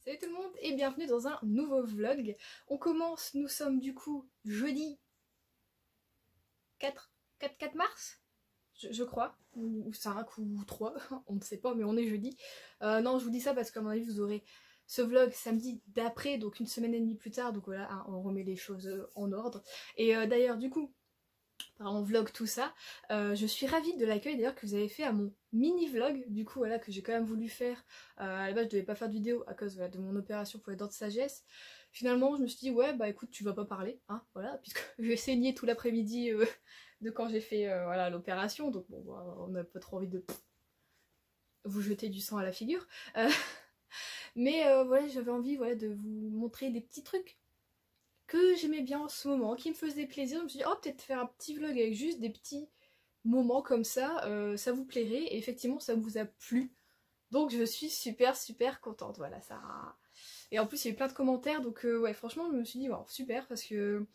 Salut tout le monde et bienvenue dans un nouveau vlog. On commence, nous sommes du coup jeudi 4 mars je crois, ou 5 ou 3, on ne sait pas mais on est jeudi. Non, je vous dis ça parce qu'à mon avis vous aurez ce vlog samedi d'après, donc une semaine et demie plus tard, donc voilà, hein, on remet les choses en ordre. Et d'ailleurs du coup, on vlog tout ça, je suis ravie de l'accueil d'ailleurs que vous avez fait à mon mini vlog, du coup voilà, que j'ai quand même voulu faire. À la base je devais pas faire de vidéo à cause voilà, de mon opération pour les dents de sagesse. Finalement je me suis dit ouais bah écoute tu vas pas parler, hein, voilà, puisque j'ai saigné tout l'après-midi de quand j'ai fait voilà, l'opération, donc bon on n'a pas trop envie de vous jeter du sang à la figure. Mais voilà, j'avais envie voilà, de vous montrer des petits trucs que j'aimais bien en ce moment, qui me faisaient plaisir. Je me suis dit, oh, peut-être faire un petit vlog avec juste des petits moments comme ça vous plairait. Et effectivement, ça vous a plu. Donc je suis super contente, voilà, ça... Et en plus, il y a eu plein de commentaires, donc ouais, franchement, je me suis dit, wow, super, parce que...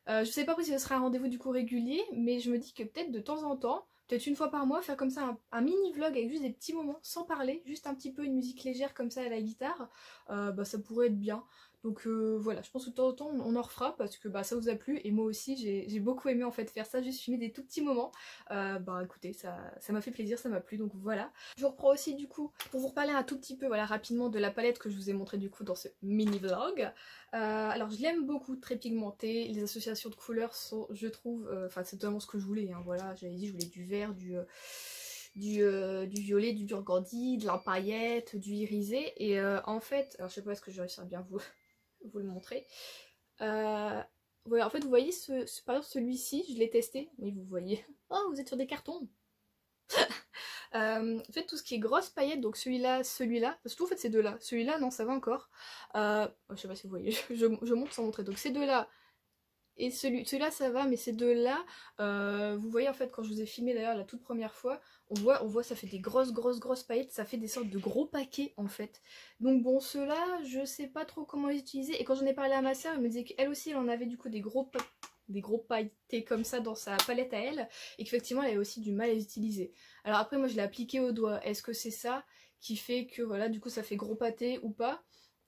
je sais pas si ce sera un rendez-vous du coup régulier, mais je me dis que peut-être de temps en temps, peut-être une fois par mois, faire comme ça un mini vlog avec juste des petits moments, sans parler, juste un petit peu une musique légère comme ça à la guitare, bah ça pourrait être bien. Donc voilà, je pense que de temps en temps on en refera parce que bah, ça vous a plu et moi aussi j'ai beaucoup aimé en fait faire ça, juste filmer des tout petits moments. Bah écoutez, ça m'a fait plaisir, ça m'a plu, donc voilà. Je vous reprends aussi du coup pour vous reparler un tout petit peu voilà, rapidement de la palette que je vous ai montré du coup dans ce mini vlog. Alors je l'aime beaucoup, très pigmenté, les associations de couleurs sont, je trouve, enfin c'est totalement ce que je voulais, hein, voilà, j'avais dit je voulais du vert, du violet, du burgundy, de la paillette, du irisé, et en fait, alors je sais pas est-ce que je vais réussir à bien vous le montrer. Voilà, en fait vous voyez par exemple celui-ci, je l'ai testé, oui vous voyez, oh vous êtes sur des cartons. En fait tout ce qui est grosse paillette, donc celui-là, parce que tout en fait ces deux là, celui-là non ça va encore, je sais pas si vous voyez, je montre sans montrer, donc ces deux là et celui-là ça va, mais ces deux là, vous voyez en fait quand je vous ai filmé d'ailleurs la toute première fois, on voit ça fait des grosses paillettes, ça fait des sortes de gros paquets en fait. Donc bon ceux-là je sais pas trop comment les utiliser, et quand j'en ai parlé à ma soeur elle me disait qu'elle aussi elle en avait du coup des gros pailletés comme ça dans sa palette à elle, et qu'effectivement elle avait aussi du mal à les utiliser. Alors après moi je l'ai appliqué au doigt, est-ce que c'est ça qui fait que voilà du coup ça fait gros pâté ou pas?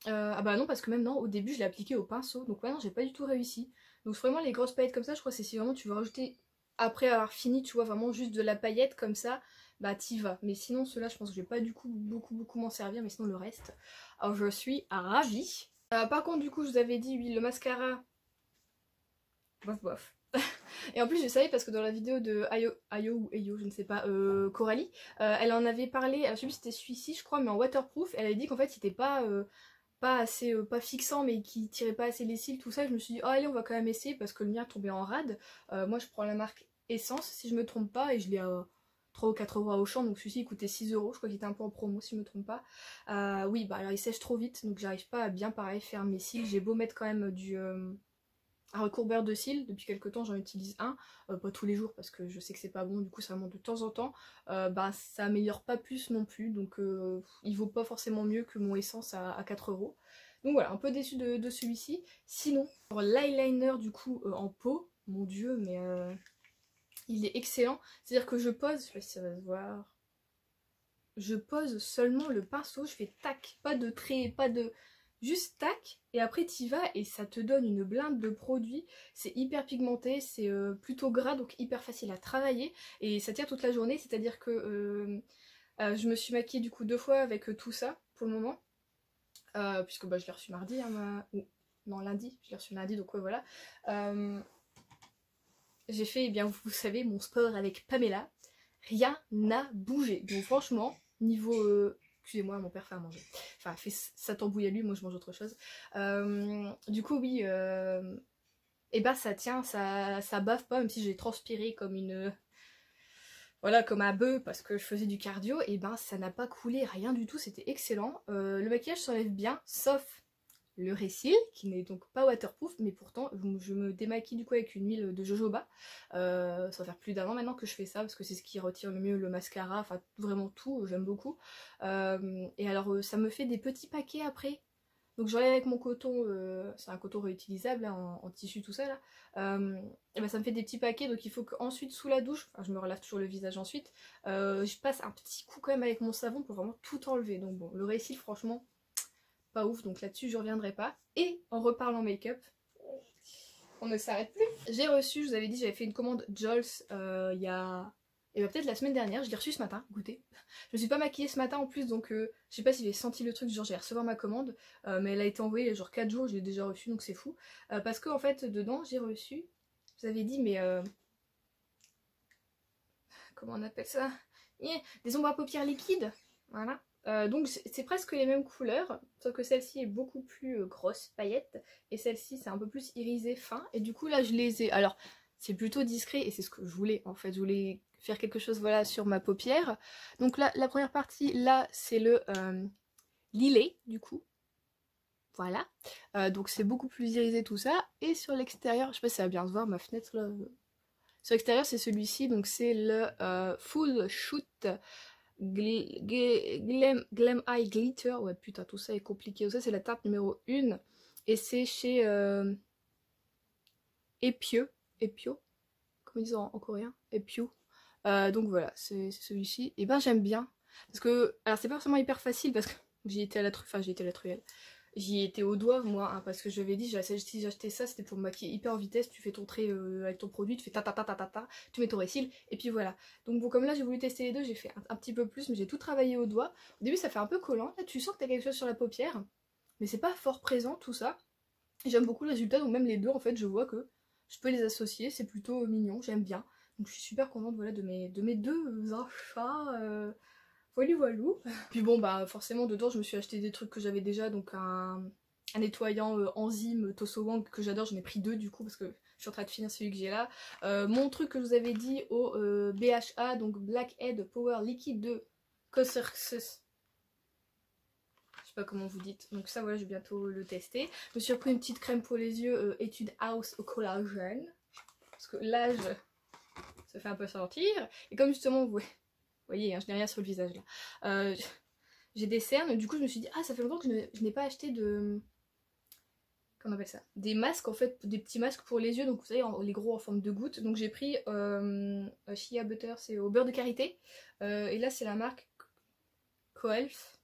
Ah bah non, parce que même non, au début je l'ai appliqué au pinceau, donc ouais non j'ai pas du tout réussi. Donc vraiment les grosses paillettes comme ça, je crois que c'est si vraiment tu veux rajouter après avoir fini, tu vois, vraiment juste de la paillette comme ça, bah t'y vas. Mais sinon ceux-là je pense que je vais pas du coup beaucoup m'en servir, mais sinon le reste, alors je suis ravie. Par contre du coup je vous avais dit oui le mascara, bof. Et en plus je savais parce que dans la vidéo de Ayo ou Ayo, je ne sais pas, Coralie, elle en avait parlé, alors je sais plus si c'était celui-ci je crois, mais en waterproof, elle avait dit qu'en fait c'était pas assez, pas fixant mais qui tirait pas assez les cils, tout ça. Je me suis dit oh allez on va quand même essayer parce que le mien tombait en rade. Moi je prends la marque Essence si je me trompe pas, et je l'ai à 3 ou 4 € à Auchan, donc celui-ci il coûtait 6 €, je crois qu'il était un peu en promo si je me trompe pas. Oui bah alors il sèche trop vite donc j'arrive pas à bien pareil faire mes cils, j'ai beau mettre quand même un recourbeur de cils, depuis quelques temps j'en utilise un, pas tous les jours parce que je sais que c'est pas bon, du coup c'est vraiment de temps en temps, bah ça améliore pas plus non plus, donc il vaut pas forcément mieux que mon Essence à 4 €. Donc voilà, un peu déçue de celui-ci. Sinon, pour l'eyeliner du coup en pot, mon dieu, mais il est excellent, c'est-à-dire que je pose, je sais pas si ça va se voir, je pose seulement le pinceau, je fais tac, pas de trait, pas de... juste tac, et après t'y vas et ça te donne une blinde de produits. C'est hyper pigmenté, c'est plutôt gras, donc hyper facile à travailler, et ça tient toute la journée, c'est-à-dire que je me suis maquillée du coup 2 fois avec tout ça, pour le moment, puisque bah, je l'ai reçu mardi, hein, non lundi, je l'ai reçu lundi, donc ouais voilà. J'ai fait, eh bien vous savez, mon sport avec Pamela, rien n'a bougé, donc franchement, niveau... excusez-moi, mon père fait à manger. Enfin, fait sa tambouille à lui, moi je mange autre chose. Du coup, oui, et bah ça tient, ça bave pas, même si j'ai transpiré comme une... Voilà, comme un bœuf parce que je faisais du cardio, et ben ça n'a pas coulé, rien du tout, c'était excellent. Le maquillage s'enlève bien, sauf le récil, qui n'est donc pas waterproof, mais pourtant je me démaquille du coup avec une huile de jojoba. Ça va faire plus d'1 an maintenant que je fais ça, parce que c'est ce qui retire le mieux le mascara, enfin vraiment tout, j'aime beaucoup. Et alors ça me fait des petits paquets après, donc j'enlève avec mon coton, c'est un coton réutilisable hein, en tissu tout ça là, et ben ça me fait des petits paquets, donc il faut qu'ensuite sous la douche, enfin je me relave toujours le visage ensuite, je passe un petit coup quand même avec mon savon pour vraiment tout enlever. Donc bon, le récil franchement pas ouf, donc là-dessus je reviendrai pas. Et en reparlant make-up, on ne s'arrête plus. J'ai reçu, je vous avais dit, j'avais fait une commande Jols il y a... Et peut-être la semaine dernière, je l'ai reçu ce matin, écoutez. Je me suis pas maquillée ce matin en plus, donc je sais pas si j'ai senti le truc, genre j'ai recevoir ma commande, mais elle a été envoyée genre 4 jours, je l'ai déjà reçue, donc c'est fou. Parce que en fait, dedans, j'ai reçu, je vous avais dit, mais comment on appelle ça? Des ombres à paupières liquides, voilà. Donc c'est presque les mêmes couleurs, sauf que celle-ci est beaucoup plus grosse, paillette, et celle-ci c'est un peu plus irisé, fin, et du coup là je les ai... Alors, c'est plutôt discret, et c'est ce que je voulais en fait, je voulais faire quelque chose voilà sur ma paupière. Donc là, la première partie, là, c'est le lilet, du coup. Voilà. Donc c'est beaucoup plus irisé tout ça. Et sur l'extérieur, je sais pas si ça va bien se voir, ma fenêtre là. Sur l'extérieur, c'est celui-ci, donc c'est le Full Shoot Glam Eye Glitter. Ouais, putain, tout ça est compliqué. Ça, c'est la teinte numéro 1. Et c'est chez Epio, comme ils disent en coréen, Epio. Donc voilà, c'est celui-ci. Et ben j'aime bien. Parce que, alors c'est pas forcément hyper facile parce que j'y étais à la truelle, j'y étais à la truelle. J'y étais au doigt moi, hein, parce que je l'avais dit, si j'achetais ça, c'était pour me maquiller hyper en vitesse, tu fais ton trait avec ton produit, tu fais ta ta ta ta ta ta, tu mets ton récil, et puis voilà. Donc bon, comme là j'ai voulu tester les deux, j'ai fait un petit peu plus, mais j'ai tout travaillé au doigt. Au début ça fait un peu collant, là tu sens que t'as quelque chose sur la paupière, mais c'est pas fort présent tout ça. J'aime beaucoup le résultat, donc même les deux en fait, je vois que je peux les associer, c'est plutôt mignon, j'aime bien. Donc je suis super contente voilà, de mes deux achats. Voilou. Puis bon bah forcément dedans je me suis acheté des trucs que j'avais déjà, donc un nettoyant enzyme Toso Wang que j'adore, j'en ai pris 2 du coup parce que je suis en train de finir celui que j'ai là. Mon truc que je vous avais dit au BHA, donc Blackhead Power Liquide de Cosrx. Je sais pas comment vous dites, donc ça voilà je vais bientôt le tester. Je me suis repris une petite crème pour les yeux Etude House au collagène. Parce que l'âge ça fait un peu sentir. Et comme justement vous voyez, hein, je n'ai rien sur le visage là. J'ai des cernes, du coup je me suis dit, ah ça fait longtemps que je n'ai pas acheté de... Comment on appelle ça? Des masques en fait, des petits masques pour les yeux, donc vous savez, les gros en forme de gouttes. Donc j'ai pris Shea Butter, c'est au beurre de karité. Et là c'est la marque Coelf.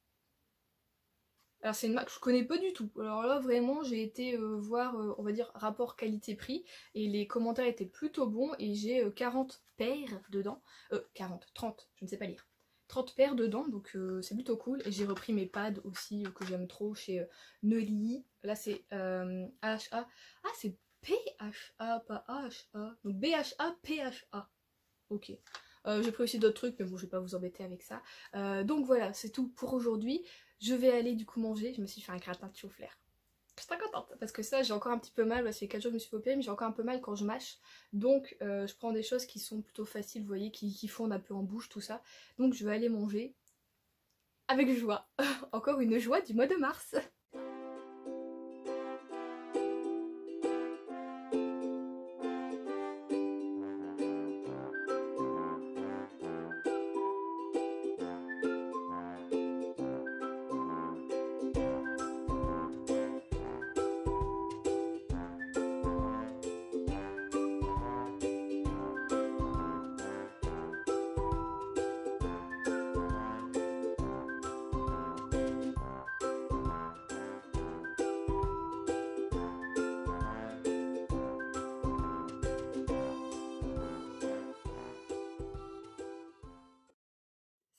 Alors c'est une marque que je connais pas du tout. Alors là vraiment j'ai été voir, on va dire, rapport qualité-prix. Et les commentaires étaient plutôt bons. Et j'ai 40 paires dedans. 40, 30, je ne sais pas lire. 30 paires dedans, donc c'est plutôt cool. Et j'ai repris mes pads aussi que j'aime trop chez Neuilly. Là c'est AHA. Ah c'est PHA, pas AHA. Donc BHA, PHA. Ok. J'ai pris aussi d'autres trucs, mais bon je vais pas vous embêter avec ça. Donc voilà, c'est tout pour aujourd'hui. Je vais aller du coup manger. Je me suis fait un gratin de chou-fleur. Je suis très contente parce que ça j'ai encore un petit peu mal, ça fait 4 jours que je me suis fait opérer, mais j'ai encore un peu mal quand je mâche. Donc je prends des choses qui sont plutôt faciles, vous voyez, qui fondent un peu en bouche, tout ça. Donc je vais aller manger avec joie. Encore une joie du mois de mars.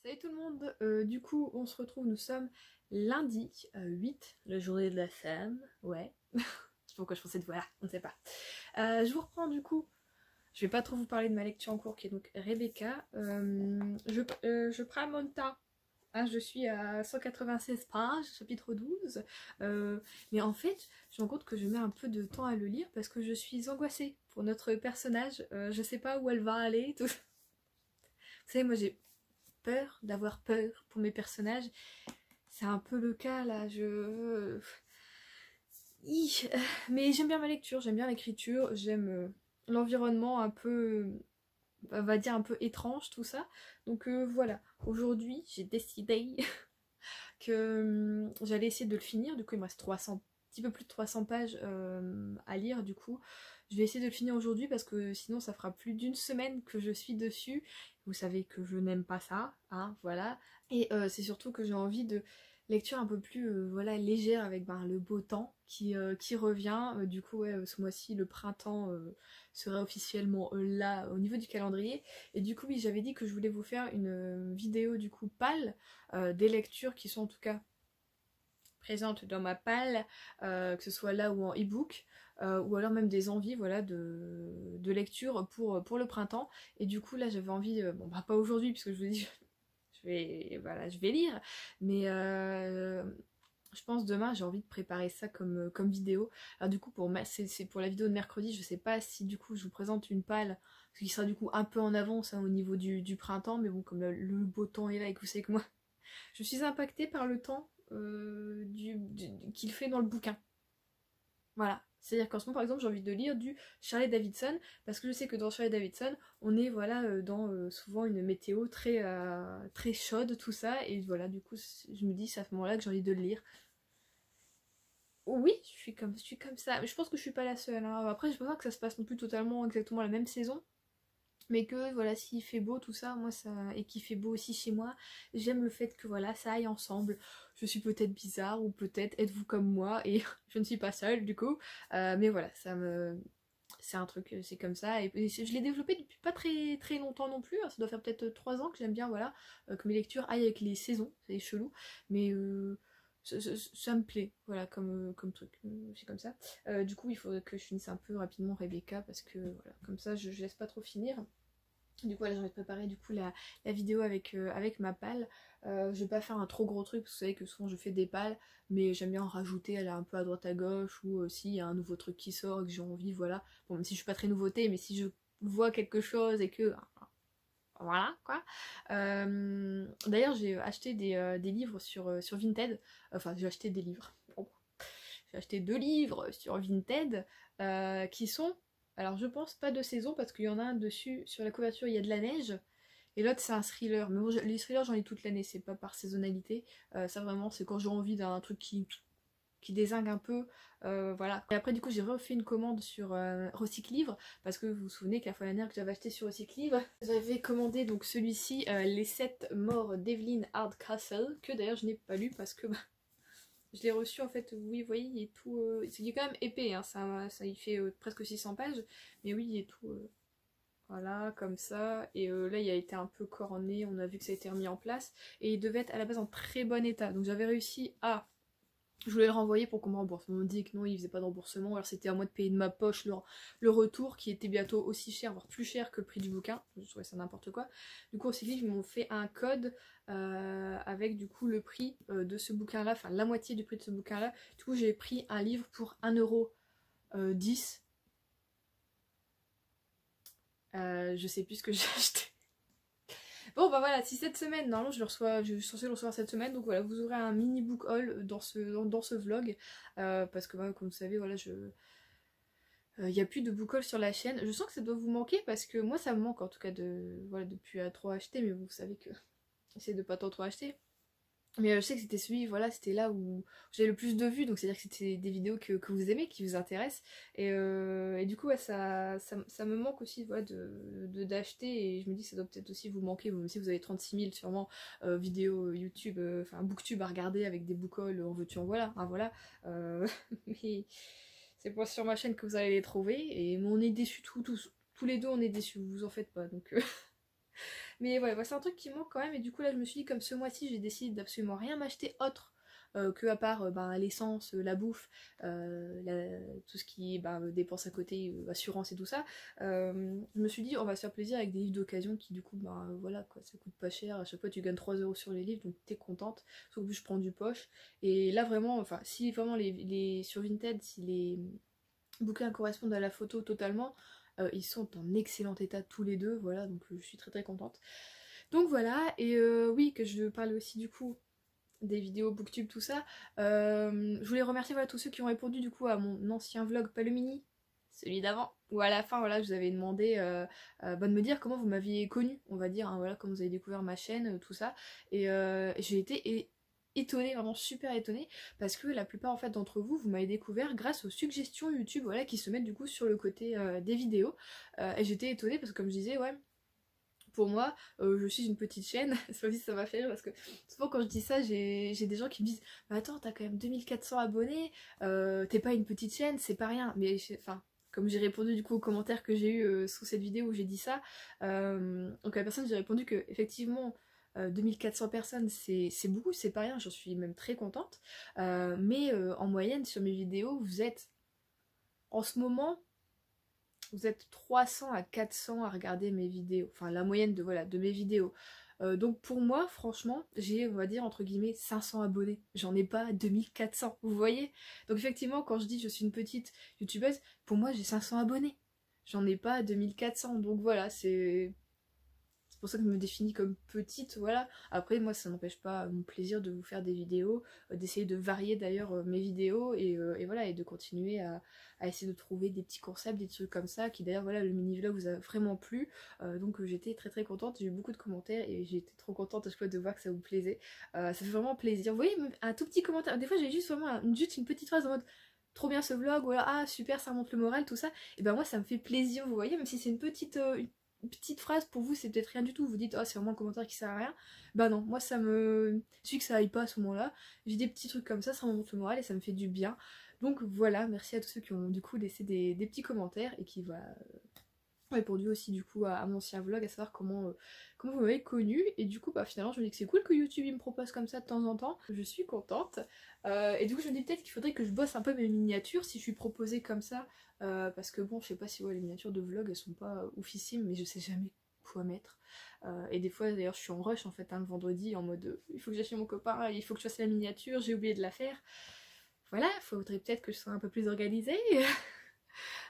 Salut tout le monde, du coup on se retrouve, nous sommes lundi 8, la journée de la femme, ouais, je sais pas pourquoi je pensais de voilà, on ne sait pas. Je vous reprends du coup, je vais pas trop vous parler de ma lecture en cours qui est donc Rebecca, je prends mon temps, hein, je suis à 196 pages, chapitre 12, mais en fait je me rends compte que je mets un peu de temps à le lire parce que je suis angoissée pour notre personnage, je sais pas où elle va aller, tout. Vous savez moi j'ai peur d'avoir peur pour mes personnages, c'est un peu le cas là, mais j'aime bien ma lecture, j'aime bien l'écriture, j'aime l'environnement un peu, on va dire un peu étrange tout ça, donc voilà, aujourd'hui j'ai décidé que j'allais essayer de le finir, du coup il me reste 300, un petit peu plus de 300 pages à lire, du coup je vais essayer de le finir aujourd'hui parce que sinon ça fera plus d'une semaine que je suis dessus. Vous savez que je n'aime pas ça, hein, voilà. Et c'est surtout que j'ai envie lecture un peu plus voilà, légère avec le beau temps qui revient. Du coup ouais, ce mois-ci le printemps serait officiellement là au niveau du calendrier. Et du coup oui, j'avais dit que je voulais vous faire une vidéo du coup pâle des lectures qui sont en tout cas présentes dans ma palle, que ce soit là ou en e-book. Ou alors même des envies voilà, de lecture pour le printemps. Et du coup là j'avais envie, bon bah pas aujourd'hui puisque je vous dis je vais lire, mais je pense demain j'ai envie de préparer ça comme vidéo. Alors du coup c'est pour la vidéo de mercredi, je sais pas si du coup je vous présente une palle, ce qui sera du coup un peu en avance hein, au niveau du printemps, mais bon comme le beau temps est là et que vous savez que moi je suis impactée par le temps qu'il fait dans le bouquin. Voilà. C'est-à-dire qu'en ce moment, par exemple, j'ai envie de lire du Charlie Davidson, parce que je sais que dans Charlie Davidson, on est voilà dans souvent une météo très chaude, tout ça, et voilà, du coup, je me dis, c'est à ce moment-là que j'ai envie de le lire. Oui, je suis comme ça, mais je pense que je suis pas la seule. Hein. Après, je pense pas que ça se passe non plus totalement exactement la même saison. Mais que voilà, s'il fait beau, tout ça, moi ça. Et qu'il fait beau aussi chez moi, j'aime le fait que voilà, ça aille ensemble. Je suis peut-être bizarre, ou peut-être êtes-vous comme moi, et je ne suis pas seule du coup. Mais voilà, ça me. C'est un truc, c'est comme ça. Et je l'ai développé depuis pas très longtemps non plus. Ça doit faire peut-être 3 ans que j'aime bien, voilà, que mes lectures aillent avec les saisons. C'est chelou. Mais ça me plaît, voilà, comme truc. C'est comme ça. Du coup, il faudrait que je finisse un peu rapidement Rebecca, parce que voilà, comme ça, je laisse pas trop finir. Du coup, là, j'ai envie de préparer du coup la vidéo avec ma palle. Je vais pas faire un trop gros truc parce que vous savez que souvent je fais des palles, mais j'aime bien en rajouter, aller un peu à droite à gauche, ou s'il y a un nouveau truc qui sort et que j'ai envie, voilà. Bon, même si je suis pas très nouveauté, mais si je vois quelque chose et que. Voilà quoi. D'ailleurs, j'ai acheté des livres sur Vinted. Enfin, j'ai acheté des livres. Bon. J'ai acheté 2 livres sur Vinted qui sont. Alors je pense pas de saison parce qu'il y en a un dessus, sur la couverture il y a de la neige, et l'autre c'est un thriller. Mais bon, les thrillers j'en ai toute l'année, c'est pas par saisonnalité. Ça vraiment c'est quand j'ai envie d'un truc qui dézingue un peu. Voilà. Et après du coup j'ai refait une commande sur Recycle-Livre, parce que vous vous souvenez que la fois dernière que j'avais acheté sur Recycle-Livre, j'avais commandé donc celui-ci, Les 7 morts d'Evelyn Hardcastle, que d'ailleurs je n'ai pas lu parce que je l'ai reçu en fait, oui, vous voyez, il est tout. Il est quand même épais, hein, ça il fait presque 600 pages, mais oui, il est tout. Voilà, comme ça. Et là, il a été un peu corné, on a vu que ça a été remis en place. Et il devait être à la base en très bon état. Donc j'avais réussi à. Je voulais le renvoyer pour qu'on me rembourse. On me dit que non, il faisait pas de remboursement. Alors c'était à moi de payer de ma poche le retour, qui était bientôt aussi cher, voire plus cher que le prix du bouquin. Je trouvais ça n'importe quoi. Du coup, au cyclisme, ils m'ont fait un code avec du coup le prix de ce bouquin-là, enfin la moitié du prix de ce bouquin-là. Du coup, j'ai pris un livre pour 1,10 €. Je sais plus ce que j'ai acheté. Bon bah voilà, si cette semaine, normalement je suis censée le recevoir cette semaine, donc voilà, vous aurez un mini book haul dans ce vlog, parce que comme vous savez, voilà, il n'y a plus de book haul sur la chaîne. Je sens que ça doit vous manquer, parce que moi ça me manque en tout cas de plus à trop acheter, mais vous savez que j'essaie de pas trop acheter. Mais je sais que c'était voilà, c'était là où j'avais le plus de vues, donc c'est-à-dire que c'était des vidéos que vous aimez, qui vous intéressent. Et du coup, ouais, ça me manque aussi, voilà, d'acheter, et je me dis que ça doit peut-être aussi vous manquer, même si vous avez 36 000 sûrement vidéos YouTube, enfin booktube à regarder avec des book hauls, en veux-tu en voilà, hein, voilà. Mais c'est pas sur ma chaîne que vous allez les trouver, et on est déçus tous les deux, on est déçus, vous en faites pas, donc... Mais ouais, c'est un truc qui manque quand même, et du coup là je me suis dit, comme ce mois-ci j'ai décidé d'absolument rien m'acheter autre que à part l'essence, la bouffe, tout ce qui est dépenses à côté, assurance et tout ça, je me suis dit on va se faire plaisir avec des livres d'occasion qui du coup voilà quoi, ça coûte pas cher, à chaque fois tu gagnes 3 € sur les livres, donc t'es contente, sauf que je prends du poche. Et là vraiment, enfin si vraiment sur Vinted, si les bouquins correspondent à la photo totalement, ils sont en excellent état tous les deux, voilà, donc je suis très contente. Donc voilà, et oui, que je parle aussi du coup des vidéos booktube, tout ça. Je voulais remercier voilà, tous ceux qui ont répondu du coup à mon ancien vlog, pas le mini, celui d'avant, où à la fin voilà, je vous avais demandé de me dire comment vous m'aviez connu, on va dire, hein, voilà, comment vous avez découvert ma chaîne, tout ça. Et j'ai été étonnée, vraiment super étonnée, parce que la plupart en fait d'entre vous m'avez découvert grâce aux suggestions YouTube, voilà, qui se mettent du coup sur le côté des vidéos. Et j'étais étonnée parce que comme je disais, ouais, pour moi, je suis une petite chaîne. C'est pas si ça m'a fait rire parce que souvent quand je dis ça, j'ai des gens qui me disent bah attends, t'as quand même 2400 abonnés, t'es pas une petite chaîne, c'est pas rien. Mais enfin, comme j'ai répondu du coup aux commentaires que j'ai eu sous cette vidéo où j'ai dit ça, donc à la personne j'ai répondu que effectivement 2400 personnes c'est beaucoup, c'est pas rien, j'en suis même très contente. Mais en moyenne sur mes vidéos, vous êtes en ce moment, vous êtes 300 à 400 à regarder mes vidéos, enfin la moyenne de, voilà, de mes vidéos. Donc pour moi, franchement, j'ai, on va dire, entre guillemets, 500 abonnés. J'en ai pas 2400, vous voyez? Donc effectivement, quand je dis je suis une petite youtubeuse, pour moi j'ai 500 abonnés. J'en ai pas 2400, donc voilà, c'est pour ça que je me définis comme petite, voilà. Après, moi, ça n'empêche pas mon plaisir de vous faire des vidéos, d'essayer de varier d'ailleurs mes vidéos, et voilà, et de continuer à essayer de trouver des petits concepts, des trucs comme ça, qui d'ailleurs, voilà, le mini-vlog vous a vraiment plu, donc j'étais très très contente, j'ai eu beaucoup de commentaires, et j'étais trop contente à chaque fois de voir que ça vous plaisait. Ça fait vraiment plaisir. Vous voyez, un tout petit commentaire, des fois j'ai juste vraiment juste une petite phrase en mode trop bien ce vlog, voilà, ah super, ça monte le moral, tout ça, et ben moi ça me fait plaisir, vous voyez, même si c'est une petite phrase pour vous, c'est peut-être rien du tout, vous dites oh c'est vraiment un commentaire qui sert à rien, bah non, moi ça me suffit que ça aille pas à ce moment là, j'ai des petits trucs comme ça me monte le moral et ça me fait du bien. Donc voilà, merci à tous ceux qui ont du coup laissé des petits commentaires et qui ont répondu aussi du coup à mon ancien vlog, à savoir comment vous m'avez connu, et du coup bah finalement je me dis que c'est cool que YouTube il me propose comme ça de temps en temps, je suis contente. Et du coup je me dis peut-être qu'il faudrait que je bosse un peu mes miniatures si je suis proposée comme ça, parce que bon je sais pas si les miniatures de vlog elles sont pas oufissimes, mais je sais jamais quoi mettre. Et des fois d'ailleurs je suis en rush en fait le vendredi en mode il faut que j'achète mon copain, il faut que je fasse la miniature, j'ai oublié de la faire. Voilà, il faudrait peut-être que je sois un peu plus organisée.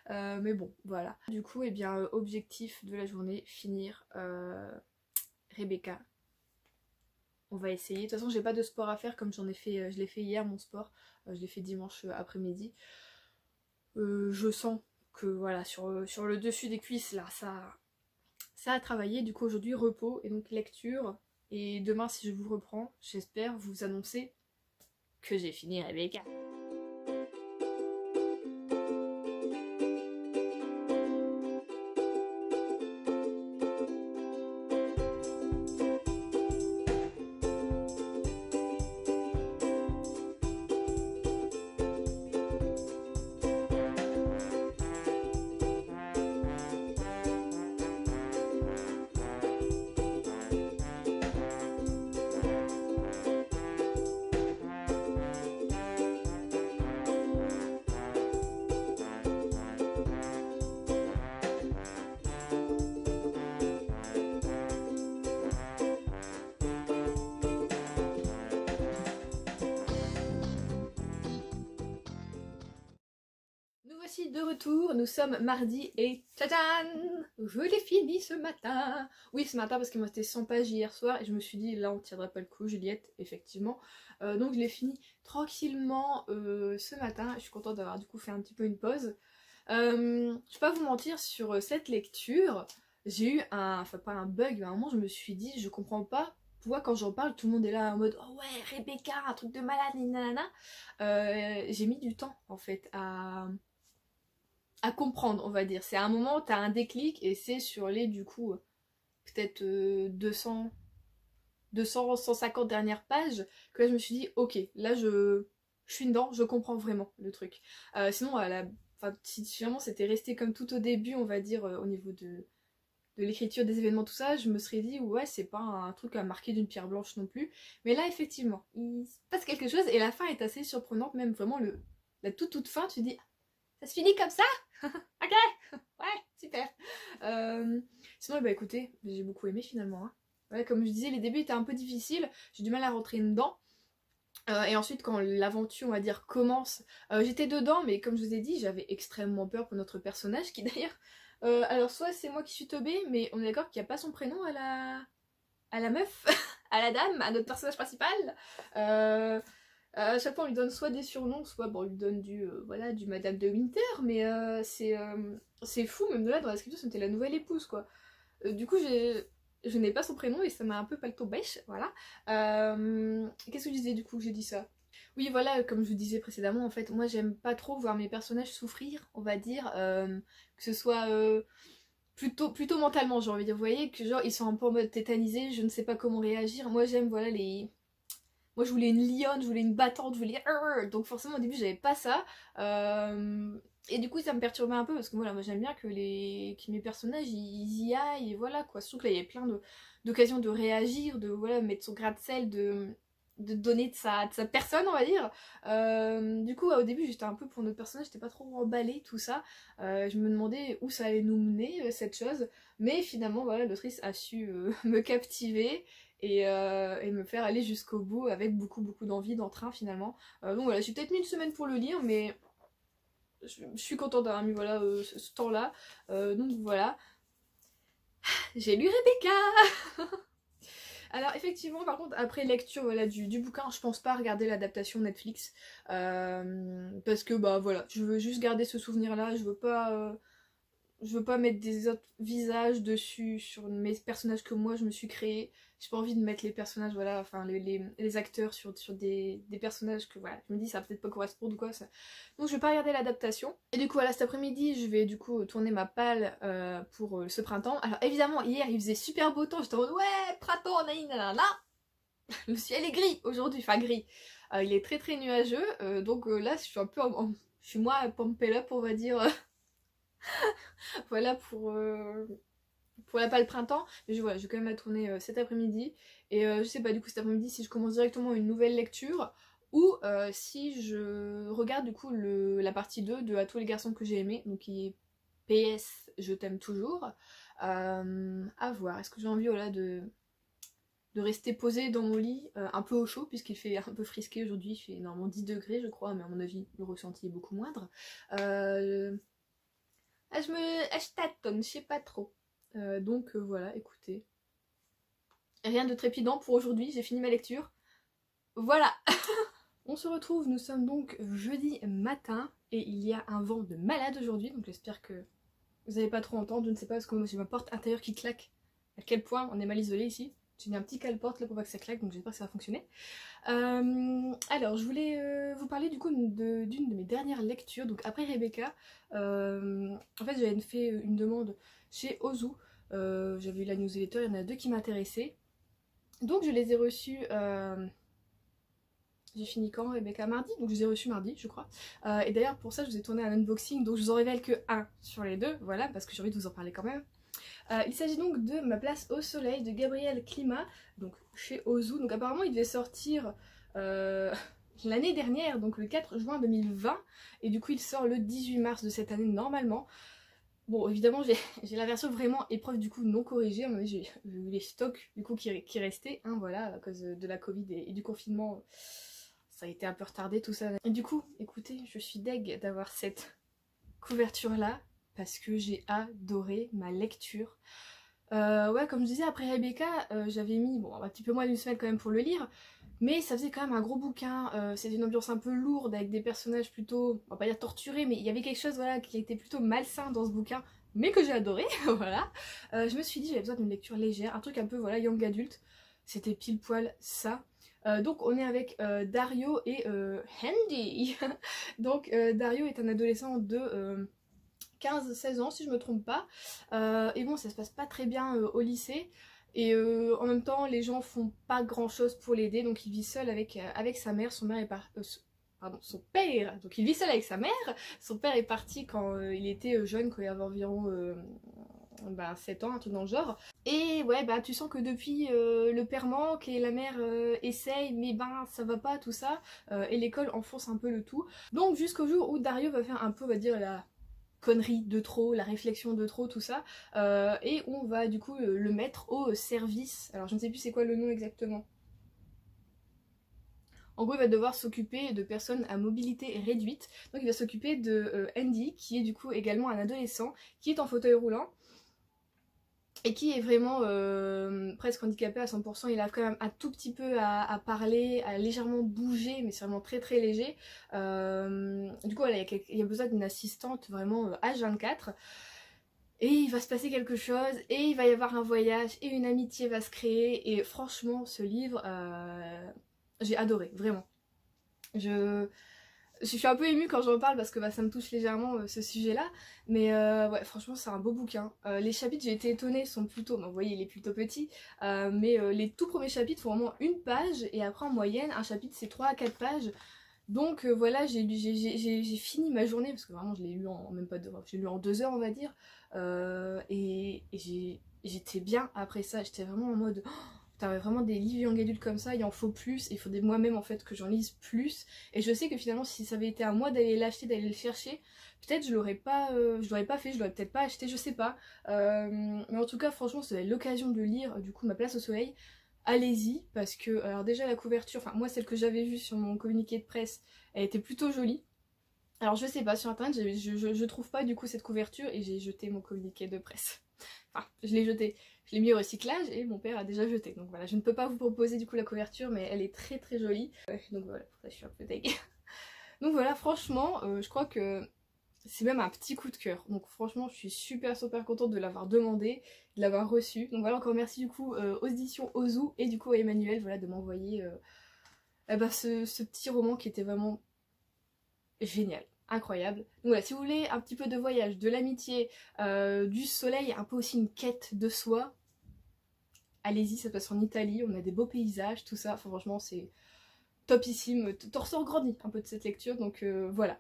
Mais bon, voilà. Du coup, eh bien, objectif de la journée, finir Rebecca. On va essayer. De toute façon, j'ai pas de sport à faire comme j'en ai fait, je l'ai fait hier mon sport. Je l'ai fait dimanche après-midi. Je sens que voilà, sur le dessus des cuisses, là, ça a travaillé. Du coup, aujourd'hui, repos et donc lecture. Et demain, si je vous reprends, j'espère vous annoncer que j'ai fini Rebecca. De retour, nous sommes mardi et tadam, je l'ai fini ce matin. Oui, ce matin parce qu'il me restait 100 pages hier soir et je me suis dit là on tiendrait pas le coup, Juliette, effectivement. Donc je l'ai fini tranquillement ce matin. Je suis contente d'avoir du coup fait un petit peu une pause. Je vais pas vous mentir, sur cette lecture, j'ai eu enfin pas un bug, mais à un moment je me suis dit je comprends pas. Pourquoi quand j'en parle, tout le monde est là en mode oh ouais Rebecca, un truc de malade, nanana. J'ai mis du temps en fait à comprendre, on va dire. C'est à un moment, t'as un déclic et c'est sur les, du coup, peut-être 200, 150 dernières pages que là je me suis dit, ok, là je suis dedans, je comprends vraiment le truc. Sinon, si finalement c'était resté comme tout au début, on va dire, au niveau de l'écriture des événements, tout ça, je me serais dit, ouais, c'est pas un truc à marquer d'une pierre blanche non plus. Mais là, effectivement, il se passe quelque chose et la fin est assez surprenante, même vraiment la toute fin, tu dis, ça se finit comme ça? Ok, ouais, super. Sinon, bah écoutez, j'ai beaucoup aimé finalement. Hein. Ouais, comme je disais, les débuts étaient un peu difficiles, j'ai du mal à rentrer dedans. Et ensuite, quand l'aventure, on va dire, commence, j'étais dedans, mais comme je vous ai dit, j'avais extrêmement peur pour notre personnage, qui d'ailleurs... alors, soit c'est moi qui suis teubée, mais on est d'accord qu'il n'y a pas son prénom à la meuf, à la dame, à notre personnage principal. À chaque fois on lui donne soit des surnoms, soit bon, on lui donne du Madame de Winter, mais c'est fou, même de là dans la scripture c'était la nouvelle épouse quoi. Du coup je n'ai pas son prénom et ça m'a un peu palto-bêche, voilà. Qu'est-ce que je disais du coup que j'ai dit ça? Oui voilà, comme je vous disais précédemment, en fait moi j'aime pas trop voir mes personnages souffrir, on va dire, que ce soit plutôt mentalement, j'ai envie de dire. Vous voyez que genre ils sont un peu en mode tétanisé, je ne sais pas comment réagir. Moi j'aime voilà les... Moi je voulais une lionne, je voulais une battante, je voulais... Donc forcément au début j'avais pas ça. Et du coup ça me perturbait un peu parce que voilà, moi j'aime bien que mes personnages ils y aillent et voilà quoi. Surtout que là il y avait plein d'occasions de réagir, de voilà, mettre son grain de sel, de donner de sa personne on va dire. Du coup au début j'étais un peu pour notre personnage, j'étais pas trop emballée tout ça. Je me demandais où ça allait nous mener cette chose. Mais finalement voilà, l'autrice a su me captiver et me faire aller jusqu'au bout avec beaucoup d'envie, d'entrain finalement. Donc voilà, j'ai peut-être mis une semaine pour le lire mais je suis contente d'avoir mis voilà, ce temps-là. Donc voilà. J'ai lu Rebecca. Alors effectivement par contre après lecture voilà, du bouquin je pense pas regarder l'adaptation Netflix parce que bah voilà je veux juste garder ce souvenir là, je veux pas mettre des autres visages dessus sur mes personnages que moi je me suis créé. J'ai pas envie de mettre les personnages, voilà, enfin les acteurs sur des personnages que voilà, je me dis ça va peut-être pas correspondre ou quoi ça. Donc je vais pas regarder l'adaptation. Et du coup voilà, cet après-midi je vais du coup tourner ma palle pour ce printemps. Alors évidemment hier il faisait super beau temps, j'étais en mode ouais printemps nanana. Le ciel est gris aujourd'hui, enfin gris. Il est très nuageux, donc là je suis un peu je suis moins pumped up on va dire. Voilà pour la palle printemps. Mais voilà, je vais quand même la tourner cet après-midi. Et je sais pas du coup cet après-midi si je commence directement une nouvelle lecture ou si je regarde du coup la partie 2 de À tous les garçons que j'ai aimés, donc qui est PS Je t'aime toujours. À voir, est-ce que j'ai envie voilà, de rester posée dans mon lit un peu au chaud puisqu'il fait un peu frisqué aujourd'hui, il fait normalement 10 degrés je crois, mais à mon avis le ressenti est beaucoup moindre. Je tâtonne, je sais pas trop. Donc voilà, écoutez. Rien de trépidant pour aujourd'hui, j'ai fini ma lecture. Voilà. On se retrouve, nous sommes donc jeudi matin et il y a un vent de malade aujourd'hui, donc j'espère que vous n'allez pas trop entendre, je ne sais pas parce que moi j'ai ma porte intérieure qui claque. À quel point on est mal isolé ici. J'ai mis un petit cale-porte là pour pas que ça claque, donc j'espère que ça va fonctionner. Alors je voulais vous parler du coup d'une de mes dernières lectures, donc après Rebecca. En fait j'avais fait une demande chez Ozu, j'avais eu la newsletter, il y en a deux qui m'intéressaient. Donc je les ai reçus, j'ai fini quand Rebecca? Mardi, donc je les ai reçus mardi je crois. Et d'ailleurs pour ça je vous ai tourné un unboxing, donc je vous en révèle que un sur les deux, voilà, parce que j'ai envie de vous en parler quand même. Il s'agit donc de Ma place au soleil de Gabriel Klima, donc chez Ozu. Donc apparemment il devait sortir l'année dernière, donc le 4 juin 2020, et du coup il sort le 18 mars de cette année normalement. Bon évidemment j'ai la version vraiment épreuve du coup non corrigée, j'ai eu les stocks du coup qui restaient, hein, voilà, à cause de la Covid et du confinement, ça a été un peu retardé tout ça. Et du coup, écoutez, je suis deg d'avoir cette couverture là, parce que j'ai adoré ma lecture. Ouais, comme je disais, après Rebecca, j'avais mis bon, un petit peu moins d'une semaine quand même pour le lire, mais ça faisait quand même un gros bouquin, c'était une ambiance un peu lourde, avec des personnages plutôt, on va pas dire torturés, mais il y avait quelque chose voilà, qui était plutôt malsain dans ce bouquin, mais que j'ai adoré, voilà. Je me suis dit j'avais besoin d'une lecture légère, un truc un peu voilà, young adulte, c'était pile poil ça. Donc on est avec Dario et Handy. Donc Dario est un adolescent de 15-16 ans si je me trompe pas, et bon ça se passe pas très bien au lycée, et en même temps les gens font pas grand chose pour l'aider, donc il vit seul avec sa mère, son père, donc il vit seul avec sa mère, son père est parti quand il était jeune, quand il avait environ 7 ans, un truc dans le genre. Et ouais bah tu sens que depuis le père manque et la mère essaye mais ben ça va pas tout ça, et l'école enfonce un peu le tout. Donc jusqu'au jour où Dario va faire un peu on va dire la connerie de trop, la réflexion de trop, tout ça, et on va du coup le mettre au service. Alors je ne sais plus c'est quoi le nom exactement. En gros il va devoir s'occuper de personnes à mobilité réduite, donc il va s'occuper de Andy qui est du coup également un adolescent qui est en fauteuil roulant et qui est vraiment presque handicapé à 100%, il a quand même un tout petit peu à parler, à légèrement bouger, mais c'est vraiment très léger. Du coup voilà, il y a besoin d'une assistante vraiment H24. Et il va se passer quelque chose, et il va y avoir un voyage, et une amitié va se créer, et franchement ce livre, j'ai adoré, vraiment. Je suis un peu émue quand j'en parle parce que bah, ça me touche légèrement ce sujet-là. Mais ouais, franchement, c'est un beau bouquin. Les chapitres, j'ai été étonnée, sont plutôt... Bon, vous voyez, il est plutôt petit. Mais les tout premiers chapitres font vraiment une page. Et après, en moyenne, un chapitre, c'est 3 à 4 pages. Donc voilà, j'ai fini ma journée, parce que vraiment, je l'ai lu en même pas 2 heures. J'ai lu en 2 heures, on va dire. Et j'étais bien après ça. J'étais vraiment en mode... T'as vraiment des livres young adultes comme ça, il en faut plus, il faudrait moi-même en fait que j'en lise plus. Et je sais que finalement si ça avait été à moi d'aller l'acheter, d'aller le chercher, peut-être je l'aurais pas fait, je l'aurais peut-être pas acheté, je sais pas. Mais en tout cas franchement si vous avez l'occasion de lire du coup Ma place au soleil, allez-y, parce que alors déjà la couverture, enfin moi celle que j'avais vue sur mon communiqué de presse, elle était plutôt jolie. Alors je sais pas, sur internet je trouve pas du coup cette couverture et j'ai jeté mon communiqué de presse. Enfin, je l'ai jeté. Je l'ai mis au recyclage et mon père a déjà jeté. Donc voilà, je ne peux pas vous proposer du coup la couverture, mais elle est très très jolie. Donc voilà, pour ça je suis un peu deg. Donc voilà, franchement, je crois que c'est même un petit coup de cœur. Donc franchement, je suis super contente de l'avoir demandé, de l'avoir reçu. Donc voilà, encore merci du coup aux éditions Ozu et du coup à Emmanuel, voilà, de m'envoyer ce petit roman qui était vraiment génial. Incroyable. Donc voilà, si vous voulez un petit peu de voyage, de l'amitié, du soleil, un peu aussi une quête de soi, allez-y, ça passe en Italie, on a des beaux paysages, tout ça, enfin, franchement c'est topissime, t'en ressors grandi un peu de cette lecture, donc voilà.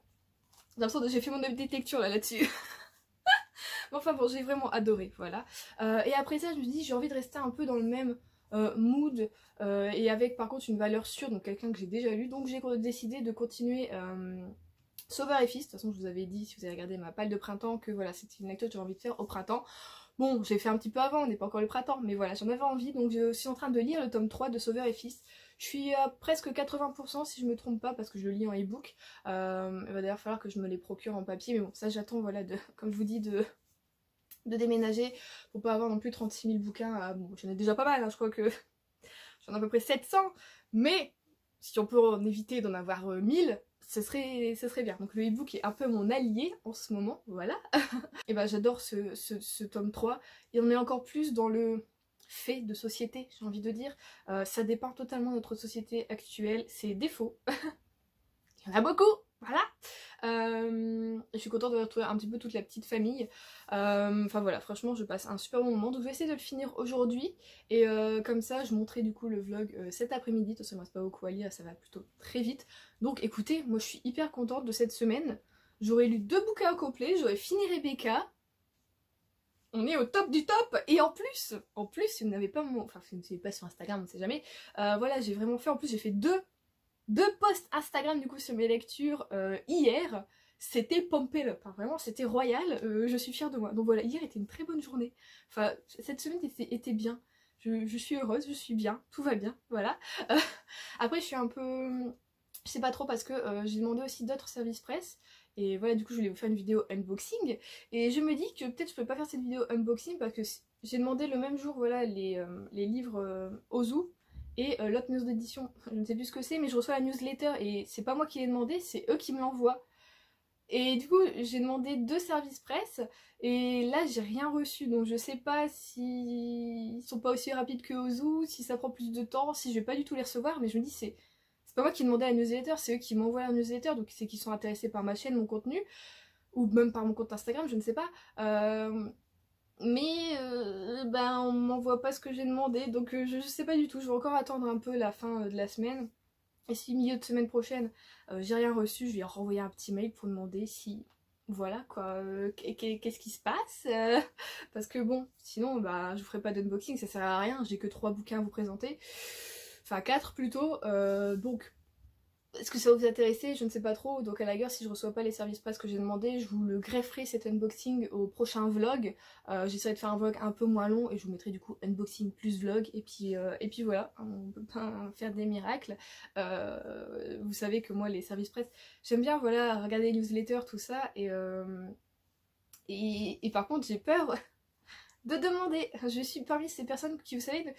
J'ai fait mon update de lecture là-dessus. Enfin bon, j'ai vraiment adoré, voilà. Et après ça, je me dis, j'ai envie de rester un peu dans le même mood, et avec par contre une valeur sûre, donc quelqu'un que j'ai déjà lu, donc j'ai décidé de continuer... Sauveur et Fils, de toute façon je vous avais dit si vous avez regardé ma palle de printemps que voilà c'était une lecture que j'avais envie de faire au printemps. Bon j'ai fait un petit peu avant, on n'est pas encore le printemps, mais voilà j'en avais envie donc je suis en train de lire le tome 3 de Sauveur et Fils. Je suis à presque 80% si je me trompe pas parce que je le lis en e-book. Il va d'ailleurs falloir que je me les procure en papier, mais bon ça j'attends voilà comme je vous dis de déménager pour pas avoir non plus 36 000 bouquins. Bon j'en ai déjà pas mal, hein, je crois que j'en ai à peu près 700, mais si on peut en éviter d'en avoir 1000, ce serait bien. Donc le e-book est un peu mon allié en ce moment, voilà. Et bah j'adore ce tome 3. Et on est encore plus dans le fait de société, j'ai envie de dire. Ça dépeint totalement notre société actuelle, ses défauts. Il y en a beaucoup, voilà. Je suis contente de retrouver un petit peu toute la petite famille. Enfin voilà, franchement je passe un super bon moment. Donc je vais essayer de le finir aujourd'hui. Et comme ça je montrerai du coup le vlog cet après-midi. De toute façon il me reste pas beaucoup à lire, ça va plutôt très vite. Donc écoutez, moi je suis hyper contente de cette semaine. J'aurais lu 2 bouquins au complet, j'aurais fini Rebecca. On est au top du top. Et en plus si vous n'avez pas mon... Enfin si vous ne suivez pas sur Instagram, on ne sait jamais. Voilà, j'ai vraiment fait, en plus j'ai fait deux posts Instagram du coup sur mes lectures hier. C'était pumped up, hein. Vraiment c'était royal, je suis fière de moi. Donc voilà, hier était une très bonne journée. Enfin, cette semaine était bien. Je suis heureuse, je suis bien, tout va bien, voilà. Après je suis un peu... Je sais pas trop parce que j'ai demandé aussi d'autres services presse. Et voilà, du coup je voulais vous faire une vidéo unboxing. Et je me dis que peut-être je peux pas faire cette vidéo unboxing parce que j'ai demandé le même jour, voilà, les livres Ozu. Et l'autre maison d'édition, je ne sais plus ce que c'est, mais je reçois la newsletter et c'est pas moi qui l'ai demandé, c'est eux qui me l'envoient. Et du coup, j'ai demandé 2 services presse et là, j'ai rien reçu. Donc je sais pas s'ils sont pas aussi rapides que Ozu, si ça prend plus de temps, si je vais pas du tout les recevoir. Mais je me dis, c'est pas moi qui ai demandé la newsletter, c'est eux qui m'envoient la newsletter. Donc c'est qu'ils sont intéressés par ma chaîne, mon contenu, ou même par mon compte Instagram, je ne sais pas. Mais ben on m'envoie pas ce que j'ai demandé, donc je sais pas du tout, je vais encore attendre un peu la fin de la semaine. Et si milieu de semaine prochaine j'ai rien reçu, je vais renvoyer un petit mail pour demander si voilà quoi, qu'est-ce qui se passe, parce que bon, sinon bah je vous ferai pas d'unboxing, ça sert à rien, j'ai que 3 bouquins à vous présenter, enfin 4 plutôt, donc est-ce que ça va vous intéresser? Je ne sais pas trop, donc à la rigueur si je reçois pas les services presse que j'ai demandé, je vous le grefferai cet unboxing au prochain vlog. J'essaierai de faire un vlog un peu moins long et je vous mettrai du coup unboxing plus vlog et puis voilà, on peut pas faire des miracles. Vous savez que moi les services presse, j'aime bien voilà regarder les newsletters, tout ça, et par contre j'ai peur de demander. Je suis parmi ces personnes qui, vous savez,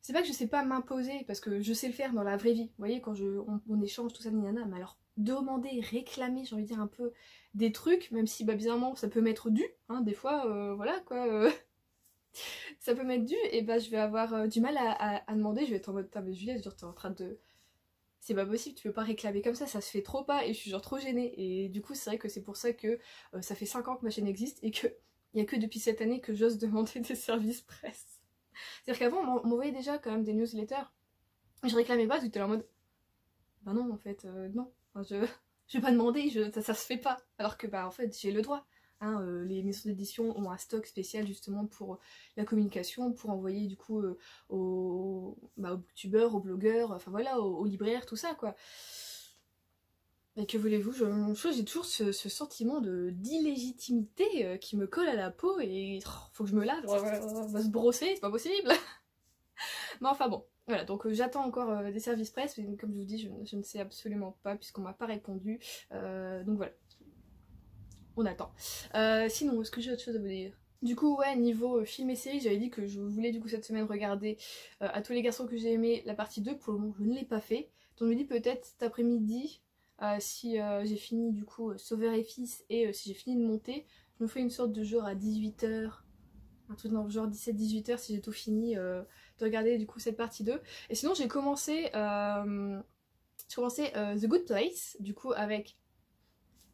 c'est pas que je sais pas m'imposer, parce que je sais le faire dans la vraie vie. Vous voyez, quand on échange tout ça, nana, mais alors demander, réclamer, j'ai envie de dire un peu des trucs, même si bah bizarrement ça peut m'être dû, hein, des fois, voilà quoi, ça peut m'être dû, et bah je vais avoir du mal à demander, je vais être en mode, mais Juliette, genre t'es en train de... c'est pas possible, tu peux pas réclamer comme ça se fait trop pas et je suis genre trop gênée. Et du coup c'est vrai que c'est pour ça que ça fait 5 ans que ma chaîne existe et que il y a que depuis cette année que j'ose demander des services presse. C'est-à-dire qu'avant on m'envoyait déjà quand même des newsletters, je réclamais pas, j'étais en mode bah non en fait non, enfin, je vais pas demander, ça se fait pas, alors que bah en fait j'ai le droit. Hein, les maisons d'édition ont un stock spécial justement pour la communication, pour envoyer du coup aux booktubeurs, aux blogueurs, enfin voilà, aux libraires, tout ça quoi. Et que voulez-vous, j'ai toujours ce sentiment d'illégitimité qui me colle à la peau et faut que je me lave, on va se brosser, c'est pas possible. Mais enfin bon, voilà, donc j'attends encore des services presse, mais comme je vous dis, je ne sais absolument pas puisqu'on m'a pas répondu, donc voilà. On attend. Sinon, est-ce que j'ai autre chose à vous dire? Du coup, ouais, niveau film et série, j'avais dit que je voulais du coup cette semaine regarder À tous les garçons que j'ai aimés, la partie 2. Pour le moment, je ne l'ai pas fait. Donc je me dis peut-être cet après-midi, si j'ai fini du coup Sauveur et Fils et si j'ai fini de monter, je me fais une sorte de genre à 18h, un truc dans le genre 17-18h si j'ai tout fini, de regarder du coup cette partie 2. Et sinon, j'ai commencé The Good Place, du coup avec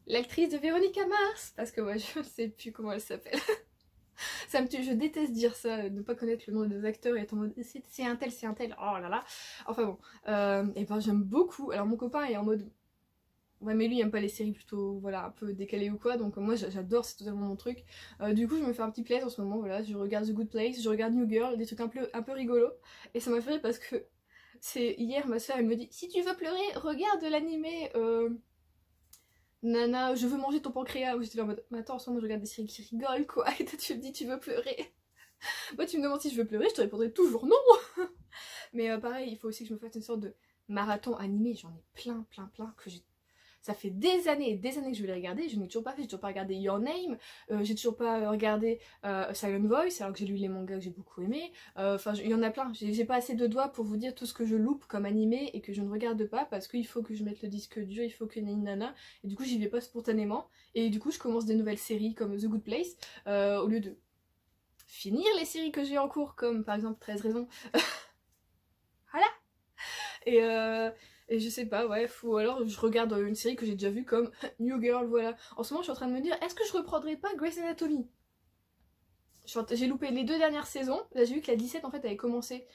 l'actrice de Véronica Mars, parce que ouais, je ne sais plus comment elle s'appelle. Ça me tue, je déteste dire ça, ne pas connaître le nom des acteurs et être en mode c'est un tel, oh là là. Enfin bon, et ben j'aime beaucoup. Alors mon copain est en mode ouais mais lui il aime pas les séries plutôt voilà un peu décalées ou quoi, donc moi j'adore, c'est totalement mon truc. Du coup je me fais un petit plaisir en ce moment, voilà, je regarde The Good Place, je regarde New Girl, des trucs un peu rigolos. Et ça m'a fait rire parce que c'est hier ma soeur elle me dit si tu veux pleurer regarde l'animé Nana, je veux manger ton pancréas. Où j'étais là en mode, mais attends, en ce moment je regarde des séries qui rigolent quoi. Et toi tu me dis tu veux pleurer. Moi tu me demandes si je veux pleurer, je te répondrai toujours non. Mais pareil, il faut aussi que je me fasse une sorte de marathon animé. J'en ai plein que j'ai. Ça fait des années et des années que je vais les regarder, je n'ai toujours pas fait, j'ai toujours pas regardé Your Name, j'ai toujours pas regardé Silent Voice, alors que j'ai lu les mangas que j'ai beaucoup aimé. Enfin, il y en a plein, j'ai pas assez de doigts pour vous dire tout ce que je loupe comme animé et que je ne regarde pas, parce qu'il faut que je mette le disque dur, il faut que nana, et du coup j'y vais pas spontanément, et du coup je commence des nouvelles séries comme The Good Place, au lieu de finir les séries que j'ai en cours, comme par exemple 13 raisons. Voilà. Et je sais pas, ouais, ou alors je regarde une série que j'ai déjà vue comme New Girl, voilà. En ce moment, je suis en train de me dire, est-ce que je reprendrai pas Grey's Anatomy? J'ai loupé les 2 dernières saisons. Là, j'ai vu que la 17 en fait avait commencé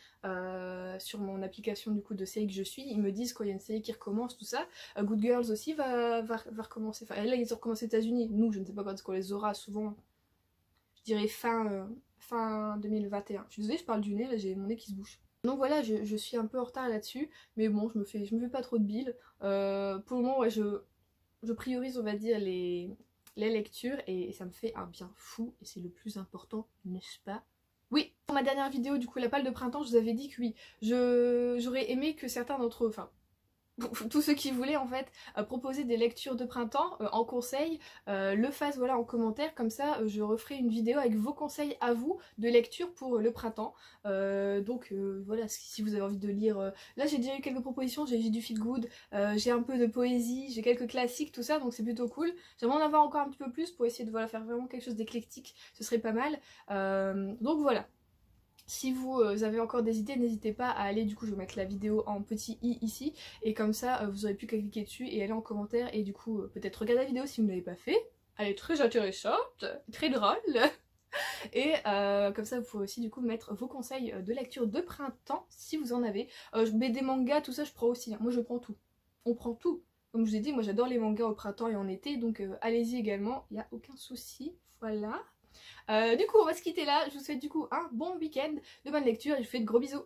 sur mon application du coup de série que je suis. Ils me disent quand il y a une série qui recommence, tout ça. Good Girls aussi va recommencer. Enfin, là, ils ont recommencé aux États-Unis. Nous, je ne sais pas quand est-ce qu'on les aura. Souvent, je dirais fin 2021. Je suis désolée, je parle du nez, là, j'ai mon nez qui se bouche. Donc voilà, je suis un peu en retard là-dessus, mais bon, je me fais pas trop de bile. Pour le moment, ouais, je priorise, on va dire, les lectures et ça me fait un bien fou et c'est le plus important, n'est-ce pas? Oui, pour ma dernière vidéo, du coup, la palle de printemps, je vous avais dit que oui, j'aurais aimé que certains d'entre eux, enfin, tous ceux qui voulaient en fait proposer des lectures de printemps en conseil le fassent voilà en commentaire, comme ça je referai une vidéo avec vos conseils à vous de lecture pour le printemps. Donc voilà, si vous avez envie de lire, là j'ai déjà eu quelques propositions, j'ai du feel good, j'ai un peu de poésie, j'ai quelques classiques, tout ça, donc c'est plutôt cool. J'aimerais en avoir encore un petit peu plus pour essayer de voilà, faire vraiment quelque chose d'éclectique, ce serait pas mal. Donc voilà. Si vous avez encore des idées, n'hésitez pas à aller, du coup je vais mettre la vidéo en petit i ici, et comme ça vous aurez plus qu'à cliquer dessus et aller en commentaire, et du coup peut-être regarder la vidéo si vous ne l'avez pas fait. Elle est très intéressante, très drôle. Et comme ça vous pouvez aussi du coup mettre vos conseils de lecture de printemps si vous en avez. BD manga, tout ça je prends aussi, hein. Moi je prends tout. On prend tout. Comme je vous ai dit, moi j'adore les mangas au printemps et en été, donc allez-y également, il n'y a aucun souci. Voilà. Du coup on va se quitter là, je vous souhaite du coup un bon week-end, de bonne lecture et je vous fais de gros bisous.